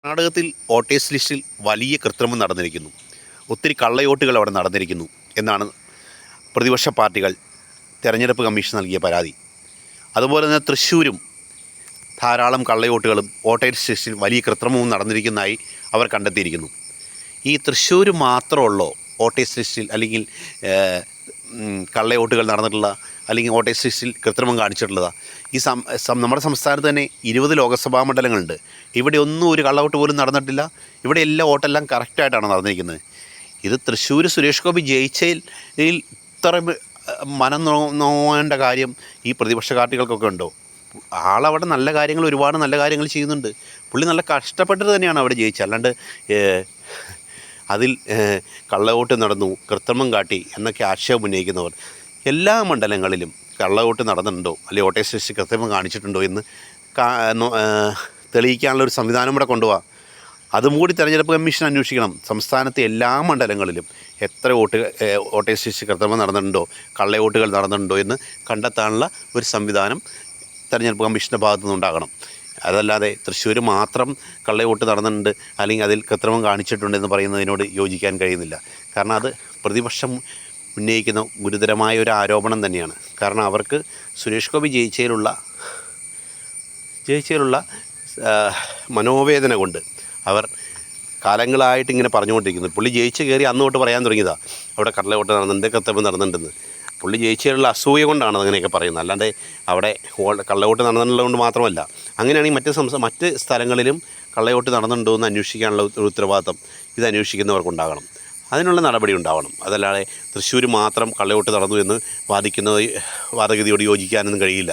കർണാടകത്തിൽ വോട്ടേഴ്സ് ലിസ്റ്റിൽ വലിയ കൃത്രിമം നടന്നിരിക്കുന്നു. ഒത്തിരി കള്ളവോട്ടുകൾ അവിടെ നടന്നിരിക്കുന്നു എന്നാണ് പ്രതിപക്ഷ പാർട്ടികൾ തെരഞ്ഞെടുപ്പ് കമ്മീഷൻ നൽകിയ പരാതി. അതുപോലെ തന്നെ തൃശ്ശൂരും ധാരാളം കള്ളവോട്ടുകളും വോട്ടേഴ്സ് ലിസ്റ്റിൽ വലിയ കൃത്രിമവും നടന്നിരിക്കുന്നതായി അവർ കണ്ടെത്തിയിരിക്കുന്നു. ഈ തൃശ്ശൂർ മാത്രമുള്ളോ വോട്ടേഴ്സ് ലിസ്റ്റിൽ അല്ലെങ്കിൽ കള്ളവോട്ടുകൾ നടന്നിട്ടുള്ള അല്ലെങ്കിൽ വോട്ടേഴ്സ് ലിസ്റ്റിൽ കൃത്രിമം കാണിച്ചിട്ടുള്ളതാണ്? ഈ നമ്മുടെ സംസ്ഥാനത്ത് തന്നെ 20 ലോക്സഭാ മണ്ഡലങ്ങളുണ്ട്. ഇവിടെ ഒന്നും ഒരു കള്ളവോട്ട് പോലും നടന്നിട്ടില്ല. ഇവിടെ എല്ലാ വോട്ടെല്ലാം കറക്റ്റായിട്ടാണ് നടന്നിരിക്കുന്നത്. ഇത് തൃശ്ശൂർ സുരേഷ് ഗോപി ജയിച്ചതിൽ ഇത്ര മനം നോവേണ്ട കാര്യം ഈ പ്രതിപക്ഷ പാർട്ടികൾക്കൊക്കെ ഉണ്ടോ? ആളവിടെ നല്ല കാര്യങ്ങൾ, ഒരുപാട് നല്ല കാര്യങ്ങൾ ചെയ്യുന്നുണ്ട്. പുള്ളി നല്ല കഷ്ടപ്പെട്ടിട്ട് തന്നെയാണ് അവിടെ ജയിച്ചത്. അല്ലാണ്ട് അതിൽ കള്ളവോട്ട് നടന്നു, കൃത്രിമം കാട്ടി എന്നൊക്കെ ആക്ഷേപം ഉന്നയിക്കുന്നവർ എല്ലാ മണ്ഡലങ്ങളിലും കള്ളവോട്ട് നടന്നിട്ടുണ്ടോ അല്ലെങ്കിൽ വോട്ടേഴ്സ് ലിസ്റ്റ് കൃത്രിമം കാണിച്ചിട്ടുണ്ടോ എന്ന് തെളിയിക്കാനുള്ളൊരു സംവിധാനം ഇവിടെ കൊണ്ടുപോകാം. അതും കൂടി തെരഞ്ഞെടുപ്പ് കമ്മീഷൻ അന്വേഷിക്കണം. സംസ്ഥാനത്തെ എല്ലാ മണ്ഡലങ്ങളിലും എത്ര വോട്ടേഴ്സ് ലിസ്റ്റ് കൃത്രിമം നടന്നിട്ടുണ്ടോ, കള്ളവോട്ടുകൾ നടന്നിട്ടുണ്ടോ എന്ന് കണ്ടെത്താനുള്ള ഒരു സംവിധാനം തെരഞ്ഞെടുപ്പ് കമ്മീഷൻ്റെ ഭാഗത്തു നിന്നുണ്ടാകണം. അതല്ലാതെ തൃശ്ശൂർ മാത്രം കള്ളവോട്ട് നടന്നിട്ടുണ്ട് അല്ലെങ്കിൽ അതിൽ കൃത്രിമം കാണിച്ചിട്ടുണ്ടെന്ന് പറയുന്നതിനോട് യോജിക്കാൻ കഴിയുന്നില്ല. കാരണം അത് പ്രതിപക്ഷം ഉന്നയിക്കുന്ന ഗുരുതരമായ ഒരു ആരോപണം തന്നെയാണ്. കാരണം അവർക്ക് സുരേഷ് ഗോപി ജയിച്ചതിലുള്ള മനോവേദന കൊണ്ട് അവർ കാലങ്ങളായിട്ട് ഇങ്ങനെ പറഞ്ഞുകൊണ്ടിരിക്കുന്നു. പുള്ളി ജയിച്ച് കയറി അന്ന് തൊട്ട് പറയാൻ തുടങ്ങിയതാണ് അവിടെ കള്ളവോട്ട് നടന്നിട്ടുണ്ട്, കൃത്രിമം നടന്നിട്ടുണ്ടെന്ന്. പുള്ളി ജയിച്ചതിലുള്ള അസൂയ കൊണ്ടാണ് അങ്ങനെയൊക്കെ പറയുന്നത്. അല്ലാണ്ട് അവിടെ കള്ളവോട്ട് നടന്നിട്ടുള്ളത് മാത്രമല്ല. അങ്ങനെയാണെങ്കിൽ മറ്റ് സ്ഥലങ്ങളിലും കള്ളവോട്ട് നടന്നിട്ടുണ്ടോ എന്ന് അന്വേഷിക്കാനുള്ള ഒരു ഉത്തരവാദിത്തം ഇത് അന്വേഷിക്കുന്നവർക്കുണ്ടാകണം. അതിനുള്ള നടപടി ഉണ്ടാവണം. അതല്ലാതെ തൃശ്ശൂർ മാത്രം കള്ളവോട്ട് നടന്നു എന്ന് വാദഗതിയോട് യോജിക്കാനൊന്നും കഴിയില്ല.